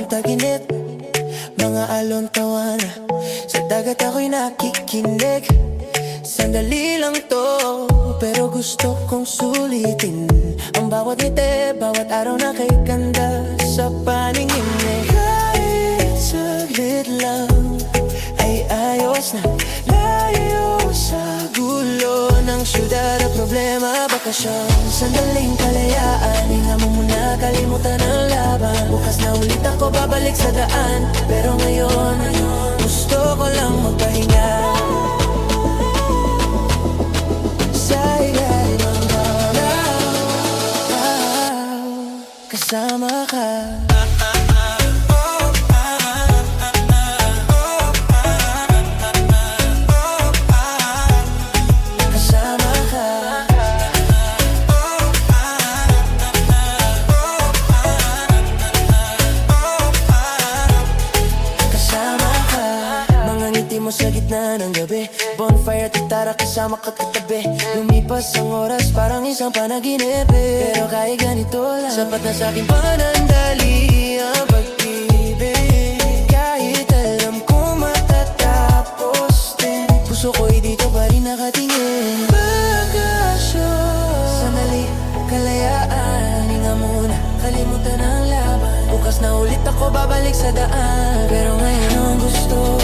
ng taginip, mga alon tawana. Sa dagat ako'y nakikinig. Sandali lang to, pero gusto kong sulitin ang bawat ngiti, bawat araw na kay ganda sa paningin eh. Kahit saglit lang ay ayos na, layo sa gulo ng syudad at problema, bakasyon. Sandaling kalayaan, hinga mo muna, kalimutan ang laban. Bukas na ulit ako babalik sa daan, pero ngayon gusto ko lang magpahinga sa ilalim ng araw, kasama ka. Mo sa gitna ng gabi, bonfire at gitara kasama ka katabi. Lumipas ang oras parang isang panaginip eh. Pero kahit ganito lang, sapat na sa'king panandali ang pag-ibig. Kahit alam ko matatapos din, puso ko'y dito pa rin nakatingin. Bakasyon, sandali, kalayaan, hinga muna, kalimutan ang laban. Bukas na ulit ako babalik sa daan, pero ngayon ang gusto